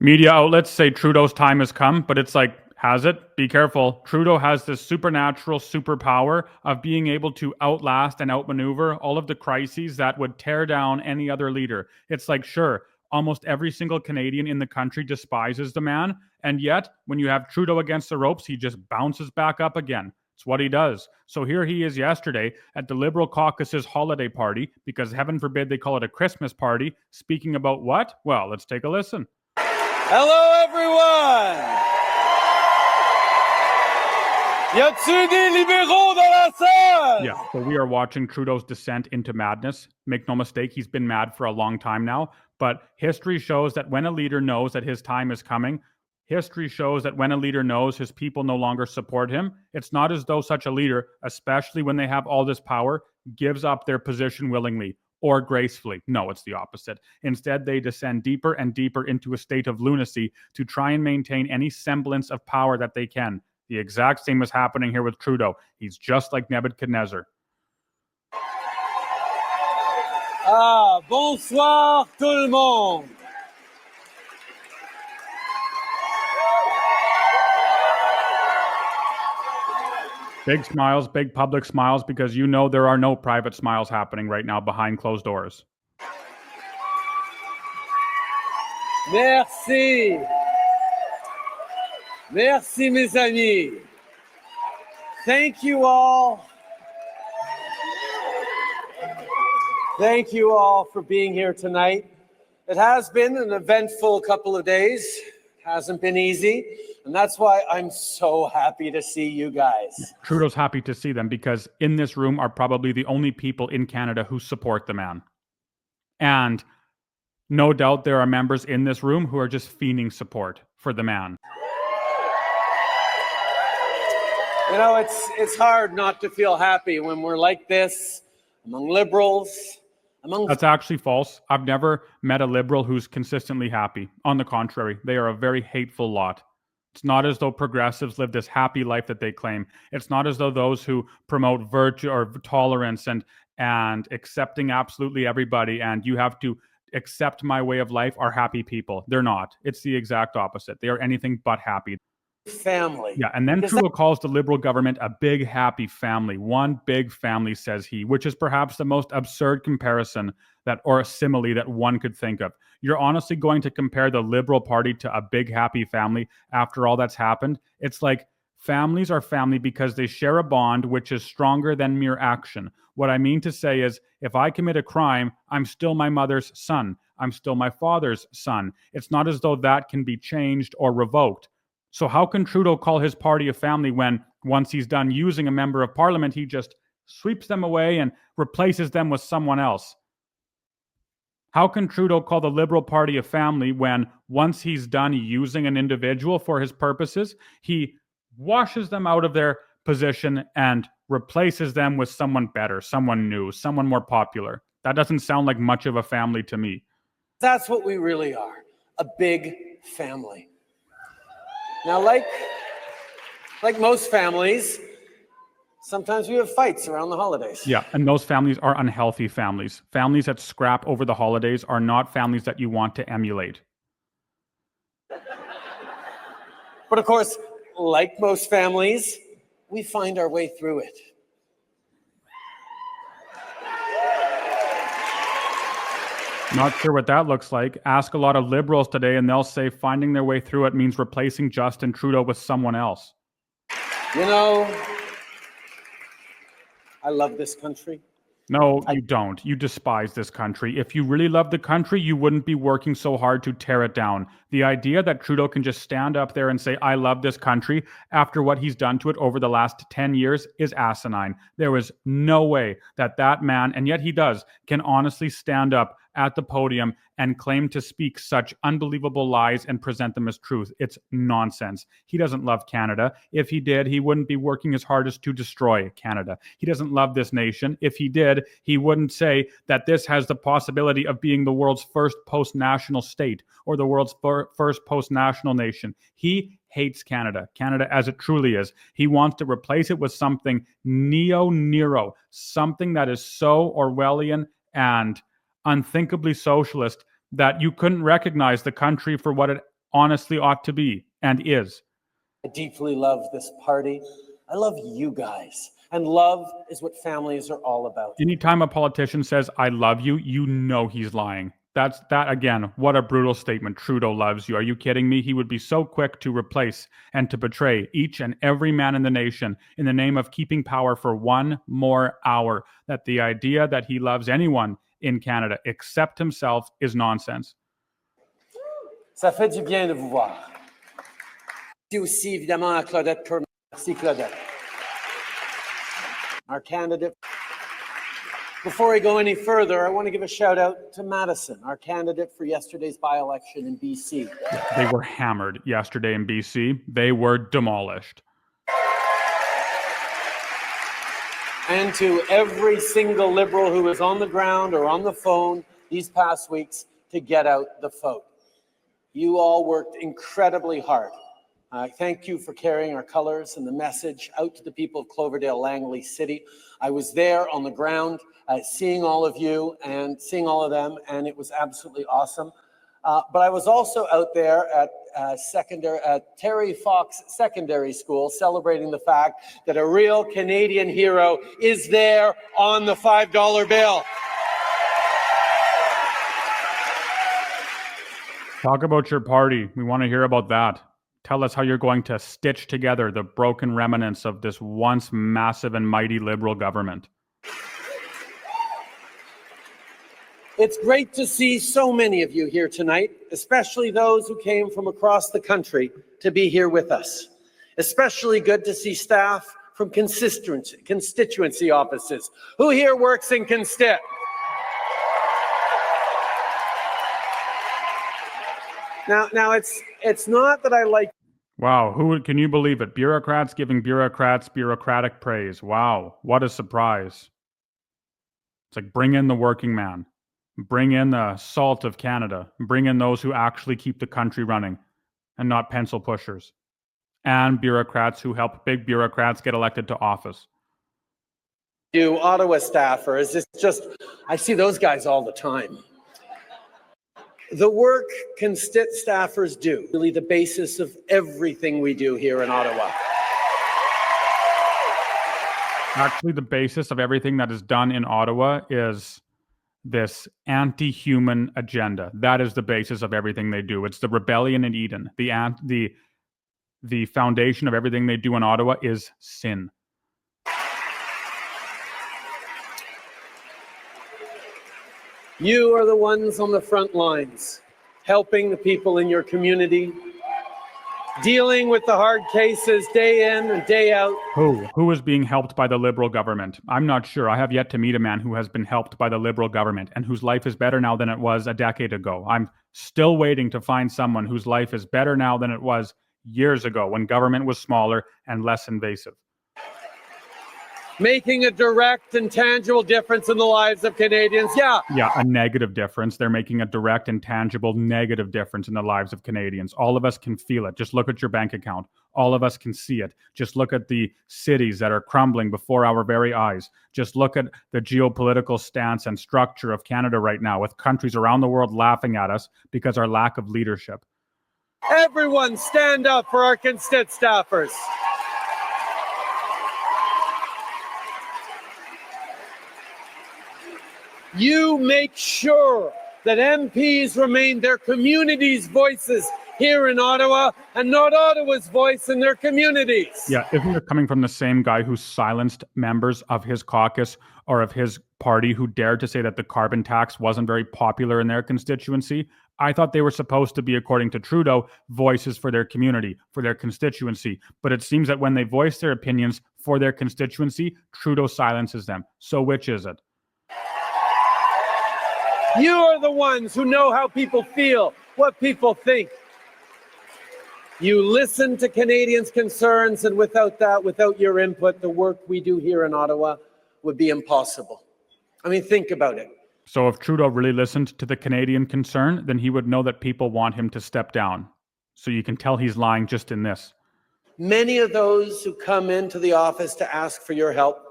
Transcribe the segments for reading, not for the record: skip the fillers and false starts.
Media outlets say Trudeau's time has come, but it's like, has it? Be careful. Trudeau has this supernatural superpower of being able to outlast and outmaneuver all of the crises that would tear down any other leader. It's like, sure, almost every single Canadian in the country despises the man, and yet, when you have Trudeau against the ropes, he just bounces back up again. It's what he does. So here he is yesterday at the Liberal caucus's holiday party, because heaven forbid they call it a Christmas party, speaking about what? Well, let's take a listen. Hello, everyone! Y a-tu des libéraux dans la salle? Yeah, so we are watching Trudeau's descent into madness. Make no mistake, he's been mad for a long time now. But history shows that when a leader knows that his time is coming, history shows that when a leader knows his people no longer support him, it's not as though such a leader, especially when they have all this power, gives up their position willingly or gracefully. No, it's the opposite. Instead, they descend deeper and deeper into a state of lunacy to try and maintain any semblance of power that they can. The exact same is happening here with Trudeau. He's just like Nebuchadnezzar. Bonsoir tout le monde. Big smiles, big public smiles, because you know there are no private smiles happening right now behind closed doors. Merci. Merci, mes amis. Thank you all. Thank you all for being here tonight. It has been an eventful couple of days. It hasn't been easy. And that's why I'm so happy to see you guys. Trudeau's happy to see them because in this room are probably the only people in Canada who support the man. And no doubt there are members in this room who are just fiending support for the man. You know, it's hard not to feel happy when we're like this among Liberals. That's actually false. I've never met a Liberal who's consistently happy. On the contrary, they are a very hateful lot. It's not as though progressives live this happy life that they claim. It's not as though those who promote virtue or tolerance and accepting absolutely everybody and you have to accept my way of life are happy people. They're not. It's the exact opposite. They are anything but happy. Family. Yeah, and then Trudeau calls the Liberal government a big happy family. One big family, says he, which is perhaps the most absurd comparison or a simile that one could think of. You're honestly going to compare the Liberal Party to a big happy family after all that's happened? It's like families are family because they share a bond which is stronger than mere action. What I mean to say is, if I commit a crime, I'm still my mother's son. I'm still my father's son. It's not as though that can be changed or revoked. So how can Trudeau call his party a family when, once he's done using a member of parliament, he just sweeps them away and replaces them with someone else? How can Trudeau call the Liberal Party a family when, once he's done using an individual for his purposes, he washes them out of their position and replaces them with someone better, someone new, someone more popular? That doesn't sound like much of a family to me. That's what we really are, a big family. Now, like most families, sometimes we have fights around the holidays. Yeah, and those families are unhealthy families. Families that scrap over the holidays are not families that you want to emulate. But of course, like most families, we find our way through it. Not sure what that looks like. Ask a lot of Liberals today and they'll say finding their way through it means replacing Justin Trudeau with someone else. You know, I love this country. No, you don't. You despise this country. If you really love the country, you wouldn't be working so hard to tear it down. The idea that Trudeau can just stand up there and say, I love this country, after what he's done to it over the last 10 years is asinine. There is no way that that man, and yet he does, can honestly stand up at the podium and claim to speak such unbelievable lies and present them as truth. It's nonsense. He doesn't love Canada. If he did, he wouldn't be working his hardest to destroy Canada. He doesn't love this nation. If he did, he wouldn't say that this has the possibility of being the world's first post-national state or the world's first post-national nation. He hates Canada as it truly is. He wants to replace it with something neo-Nero, something that is so Orwellian and unthinkably socialist that you couldn't recognize the country for what it honestly ought to be and is. I deeply love this party. I love you guys. And love is what families are all about. Anytime a politician says, I love you, you know he's lying. That again, what a brutal statement. Trudeau loves you. Are you kidding me? He would be so quick to replace and to betray each and every man in the nation in the name of keeping power for one more hour. That the idea that he loves anyone in Canada except himself is nonsense. Ça fait du bien de vous voir. Merci aussi évidemment à Claudette Kerr. Merci Claudette. Our candidate. Before we go any further, I want to give a shout out to Madison, our candidate for yesterday's by-election in BC. They were hammered yesterday in BC. They were demolished. And to every single Liberal who was on the ground or on the phone these past weeks to get out the vote. You all worked incredibly hard. Thank you for carrying our colors and the message out to the people of Cloverdale, Langley City. I was there on the ground, seeing all of you and seeing all of them, and it was absolutely awesome. But I was also out there at Terry Fox Secondary School celebrating the fact that a real Canadian hero is there on the $5 bill. Talk about your party. We want to hear about that. Tell us how you're going to stitch together the broken remnants of this once massive and mighty Liberal government. It's great to see so many of you here tonight, especially those who came from across the country to be here with us. Especially good to see staff from constituency offices. Who here works in Constit? Now it's not that I like. Wow, can you believe it? Bureaucrats giving bureaucrats bureaucratic praise. Wow, what a surprise. It's like bring in the working man. Bring in the salt of Canada. Bring in those who actually keep the country running and not pencil pushers. And bureaucrats who help big bureaucrats get elected to office. You Ottawa staffers, it's just, I see those guys all the time. The work Constit staffers do, really the basis of everything we do here in Ottawa. Actually, the basis of everything that is done in Ottawa is this anti-human agenda. That is the basis of everything they do. It's the rebellion in Eden. The foundation of everything they do in Ottawa is sin. You are the ones on the front lines, helping the people in your community, dealing with the hard cases day in and day out. Who is being helped by the Liberal government? I'm not sure. I have yet to meet a man who has been helped by the Liberal government and whose life is better now than it was a decade ago. I'm still waiting to find someone whose life is better now than it was years ago when government was smaller and less invasive. Making a direct and tangible difference in the lives of Canadians. Yeah, a negative difference. They're making a direct and tangible negative difference in the lives of Canadians. All of us can feel it. Just look at your bank account. All of us can see it. Just look at the cities that are crumbling before our very eyes. Just look at the geopolitical stance and structure of Canada right now, with countries around the world laughing at us because our lack of leadership. Everyone stand up for our Constit staffers. You make sure that MPs remain their community's voices here in Ottawa and not Ottawa's voice in their communities. Yeah, isn't it coming from the same guy who silenced members of his caucus or of his party who dared to say that the carbon tax wasn't very popular in their constituency? I thought they were supposed to be, according to Trudeau, voices for their community, for their constituency. But it seems that when they voice their opinions for their constituency, Trudeau silences them. So which is it? You are the ones who know how people feel, what people think. You listen to Canadians' concerns, and without that, without your input, the work we do here in Ottawa would be impossible. I mean, think about it. So if Trudeau really listened to the Canadian concern, then he would know that people want him to step down. So you can tell he's lying just in this. Many of those who come into the office to ask for your help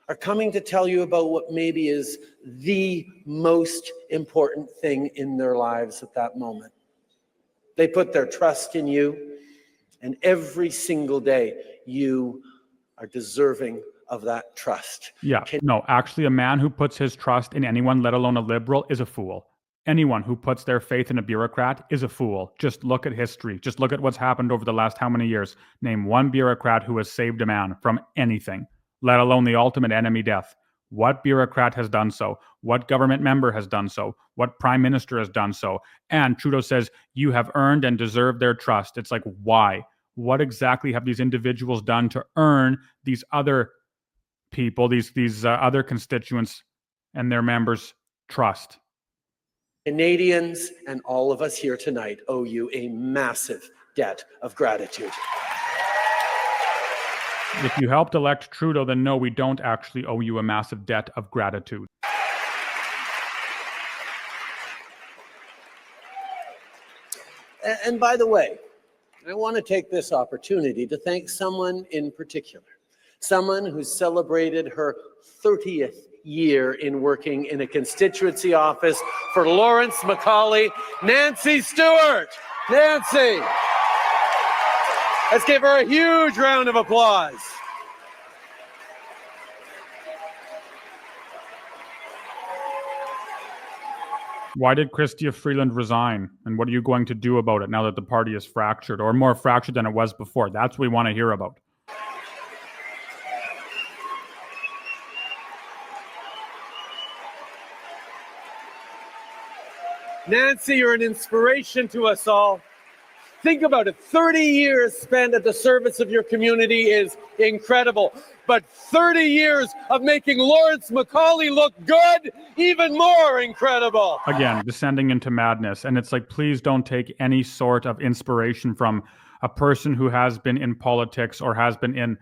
are coming to tell you about what maybe is the most important thing in their lives at that moment. They put their trust in you, and every single day you are deserving of that trust. Yeah, no, actually, a man who puts his trust in anyone, let alone a liberal, is a fool. Anyone who puts their faith in a bureaucrat is a fool. Just look at history. Just look at what's happened over the last how many years. Name one bureaucrat who has saved a man from anything, let alone the ultimate enemy, death. What bureaucrat has done so? What government member has done so? What prime minister has done so? And Trudeau says, you have earned and deserved their trust. It's like, why? What exactly have these individuals done to earn these other people, these other constituents and their members' trust? Canadians and all of us here tonight owe you a massive debt of gratitude. If you helped elect Trudeau, then no, we don't actually owe you a massive debt of gratitude. And by the way, I want to take this opportunity to thank someone in particular, someone who celebrated her 30th year in working in a constituency office for Lawrence McCauley, Nancy Stewart. Nancy! Let's give her a huge round of applause. Why did Chrystia Freeland resign? And what are you going to do about it now that the party is fractured, or more fractured than it was before? That's what we want to hear about. Nancy, you're an inspiration to us all. Think about it. 30 years spent at the service of your community is incredible. But 30 years of making Lawrence McCauley look good, even more incredible. Again, descending into madness. And it's like, please don't take any sort of inspiration from a person who has been in politics or has been in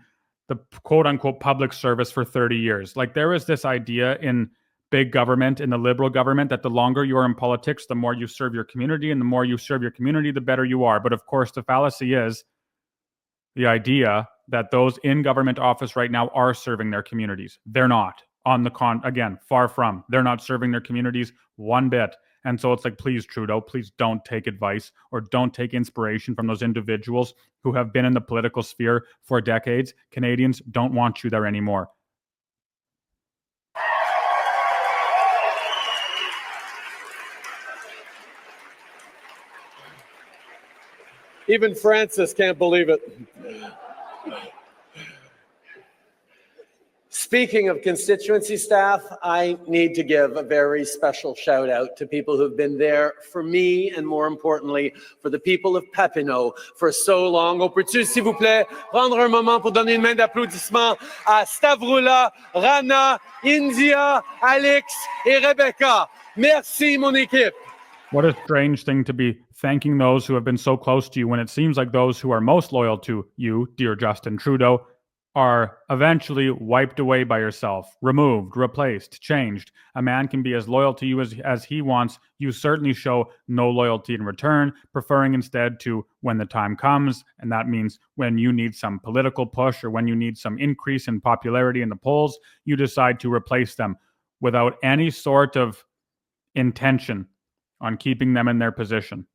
the quote unquote public service for 30 years. Like, there is this idea in big government, in the liberal government, that the longer you're in politics, the more you serve your community, and the more you serve your community, the better you are. But of course, the fallacy is the idea that those in government office right now are serving their communities. They're not. Again, far from. They're not serving their communities one bit. And so it's like, please, Trudeau, please don't take advice or don't take inspiration from those individuals who have been in the political sphere for decades. Canadians don't want you there anymore. Even Francis can't believe it. Speaking of constituency staff, I need to give a very special shout out to people who've been there for me, and more importantly, for the people of Papineau for so long. On peut-tu, s'il vous plaît, prendre un moment pour donner une main d'applaudissement à Stavroula, Rana, India, Alex et Rebecca. Merci, mon équipe. What a strange thing to be thanking those who have been so close to you when it seems like those who are most loyal to you, dear Justin Trudeau, are eventually wiped away by yourself, removed, replaced, changed. A man can be as loyal to you as he wants. You certainly show no loyalty in return, preferring instead to, when the time comes, and that means when you need some political push or when you need some increase in popularity in the polls, you decide to replace them without any sort of intention on keeping them in their position.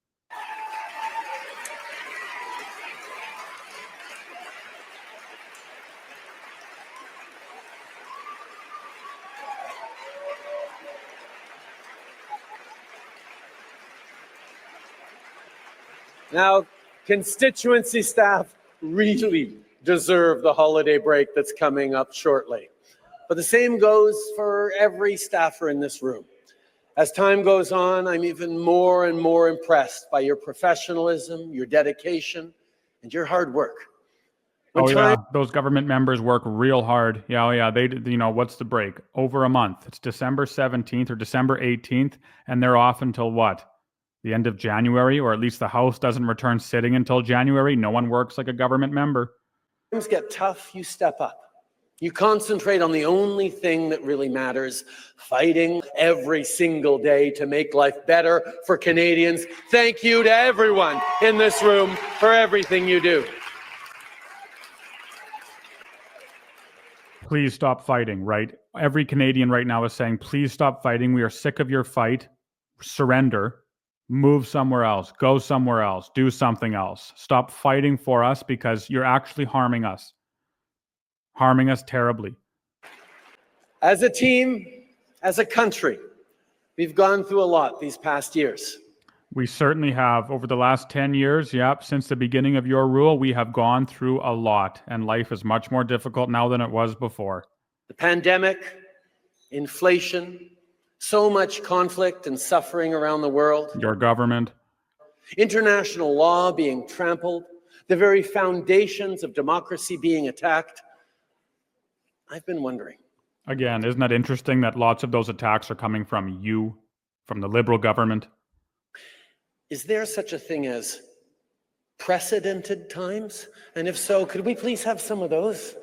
Now, constituency staff really deserve the holiday break that's coming up shortly. But the same goes for every staffer in this room. As time goes on, I'm even more and more impressed by your professionalism, your dedication, and your hard work. Yeah, those government members work real hard. Yeah, they, what's the break? Over a month. It's December 17th or December 18th, and they're off until what? The end of January, or at least the House doesn't return sitting until January. No one works like a government member. Things get tough, you step up. You concentrate on the only thing that really matters, fighting every single day to make life better for Canadians. Thank you to everyone in this room for everything you do. Please stop fighting, right? Every Canadian right now is saying, please stop fighting. We are sick of your fight. Surrender. Move somewhere else, go somewhere else, do something else. Stop fighting for us because you're actually harming us terribly. As a team, as a country, we've gone through a lot these past years. We certainly have. Over the last 10 years, since the beginning of your rule, we have gone through a lot, and life is much more difficult now than it was before. The pandemic, inflation, so much conflict and suffering around the world. Your government. International law being trampled, the very foundations of democracy being attacked. I've been wondering. Again, isn't that interesting that lots of those attacks are coming from you, from the Liberal government? Is there such a thing as precedented times? And if so, could we please have some of those?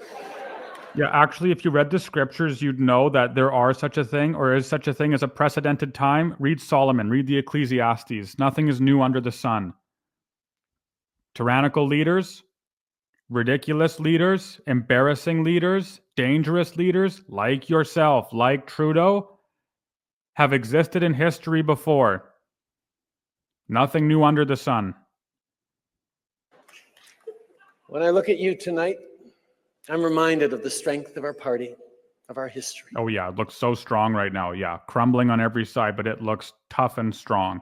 Yeah, actually, if you read the scriptures, you'd know that there are such a thing, or is such a thing as a precedented time. Read Solomon, read the Ecclesiastes. Nothing is new under the sun. Tyrannical leaders, ridiculous leaders, embarrassing leaders, dangerous leaders, like yourself, like Trudeau, have existed in history before. Nothing new under the sun. When I look at you tonight, I'm reminded of the strength of our party, of our history. Oh yeah, it looks so strong right now. Yeah, crumbling on every side, but it looks tough and strong.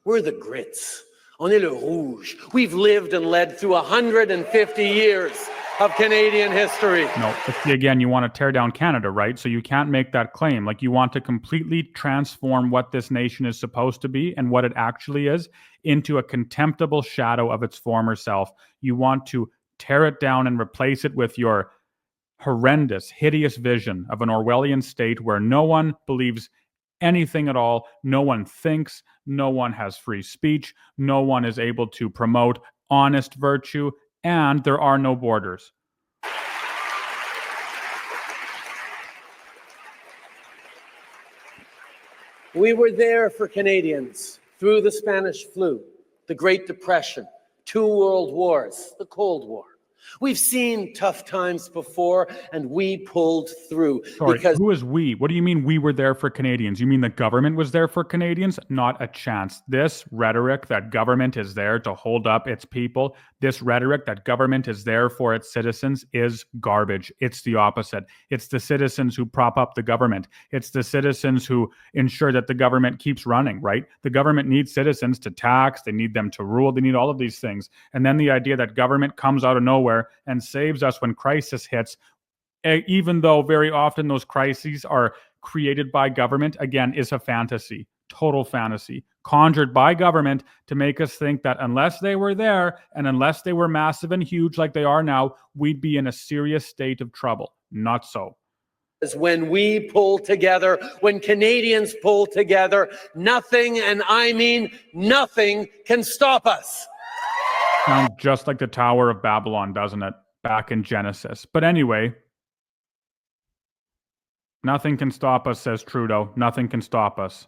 We're the grits. On est le rouge. We've lived and led through 150 years of Canadian history. No, but see, again, you want to tear down Canada, right? So you can't make that claim. Like, you want to completely transform what this nation is supposed to be and what it actually is into a contemptible shadow of its former self. You want to tear it down and replace it with your horrendous, hideous vision of an Orwellian state where no one believes anything at all, no one thinks, no one has free speech, no one is able to promote honest virtue, and there are no borders. We were there for Canadians through the Spanish flu, the Great Depression, 2 world wars, the Cold War. We've seen tough times before, and we pulled through. Sorry, who is we? What do you mean we were there for Canadians? You mean the government was there for Canadians? Not a chance. This rhetoric that government is there to hold up its people, this rhetoric that government is there for its citizens is garbage. It's the opposite. It's the citizens who prop up the government. It's the citizens who ensure that the government keeps running, right? The government needs citizens to tax. They need them to rule. They need all of these things. And then the idea that government comes out of nowhere and saves us when crisis hits, even though very often those crises are created by government, again, is a fantasy, total fantasy, conjured by government to make us think that unless they were there and unless they were massive and huge like they are now, we'd be in a serious state of trouble. Not so. When we pull together, when Canadians pull together, nothing, and I mean nothing, can stop us. Sounds just like the Tower of Babylon, doesn't it? Back in Genesis. But anyway, nothing can stop us, says Trudeau. Nothing can stop us.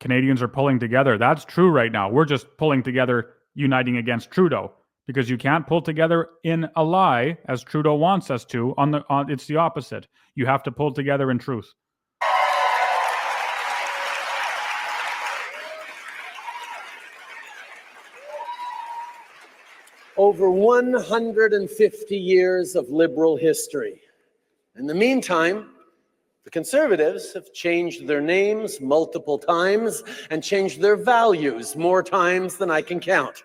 Canadians are pulling together. That's true right now. We're just pulling together, uniting against Trudeau, because you can't pull together in a lie, as Trudeau wants us to. It's the opposite. You have to pull together in truth. Over 150 years of Liberal history. In the meantime, the Conservatives have changed their names multiple times and changed their values more times than I can count.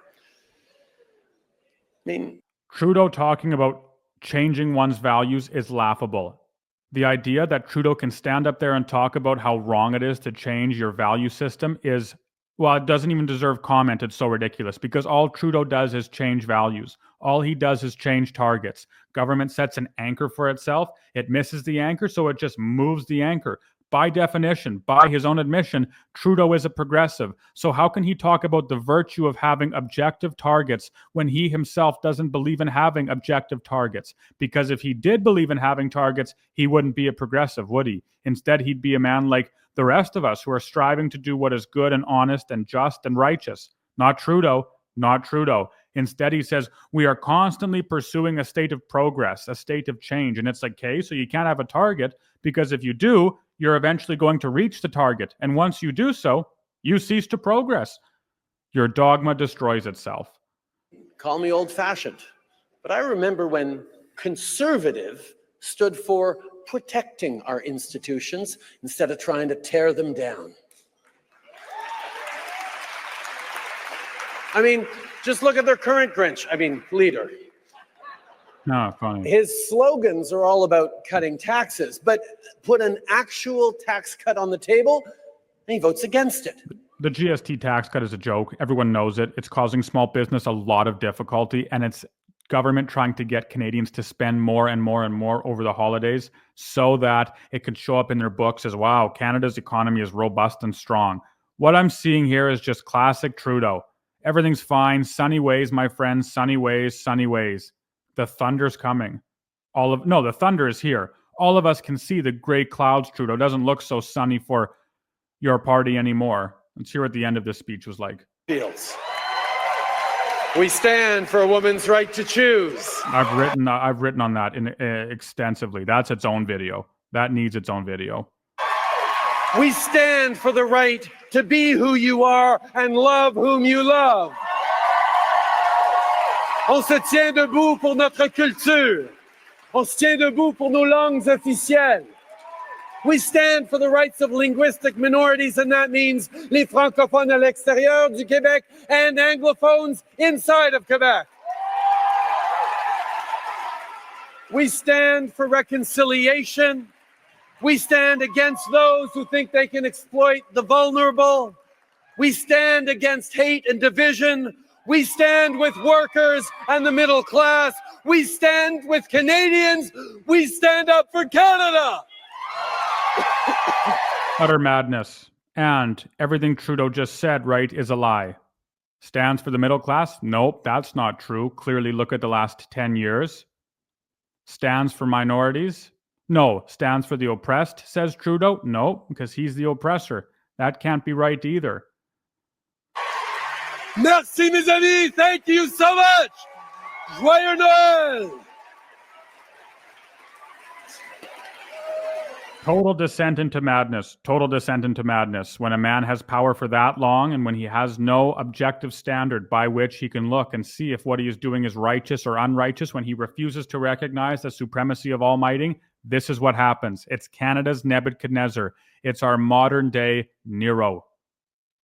Trudeau talking about changing one's values is laughable. The idea that Trudeau can stand up there and talk about how wrong it is to change your value system is, well, it doesn't even deserve comment. It's so ridiculous because all Trudeau does is change values. All he does is change targets. Government sets an anchor for itself. It misses the anchor, so it just moves the anchor. By definition, by his own admission, Trudeau is a progressive. So how can he talk about the virtue of having objective targets when he himself doesn't believe in having objective targets? Because if he did believe in having targets, he wouldn't be a progressive, would he? Instead, he'd be a man like the rest of us who are striving to do what is good and honest and just and righteous. Not Trudeau, not Trudeau. Instead, he says, we are constantly pursuing a state of progress, a state of change. And it's like, okay, so you can't have a target because if you do, you're eventually going to reach the target. And once you do so, You cease to progress. Your dogma destroys itself. Call me old-fashioned, but I remember when conservative stood for protecting our institutions instead of trying to tear them down. I mean, just look at their current leader. No, funny. His slogans are all about cutting taxes, but put an actual tax cut on the table, and he votes against it. The GST tax cut is a joke. Everyone knows it. It's causing small business a lot of difficulty, and it's government trying to get Canadians to spend more and more and more over the holidays so that it could show up in their books as, wow, Canada's economy is robust and strong. What I'm seeing here is just classic Trudeau. Everything's fine. Sunny ways, my friends. Sunny ways, sunny ways. The thunder's coming. The thunder is here. All of us can see the gray clouds, Trudeau. Doesn't look so sunny for your party anymore. Let's hear what the end of this speech was like. Fields. We stand for a woman's right to choose. I've written on that extensively. That's its own video. That needs its own video. We stand for the right to be who you are and love whom you love. On se tient debout pour notre culture. On se tient debout pour nos langues officielles. We stand for the rights of linguistic minorities, and that means les francophones à l'extérieur du Québec and anglophones inside of Quebec. We stand for reconciliation. We stand against those who think they can exploit the vulnerable. We stand against hate and division. We stand with workers and the middle class. We stand with Canadians. We stand up for Canada. Utter madness. And everything Trudeau just said, right, is a lie. Stands for the middle class? Nope, that's not true. Clearly look at the last 10 years. Stands for minorities? No. Stands for the oppressed, says Trudeau? No, because he's the oppressor. That can't be right either. Merci, mes amis. Thank you so much. Joyeux Noël. Total descent into madness. Total descent into madness. When a man has power for that long and when he has no objective standard by which he can look and see if what he is doing is righteous or unrighteous, when he refuses to recognize the supremacy of Almighty, this is what happens. It's Canada's Nebuchadnezzar. It's our modern day Nero.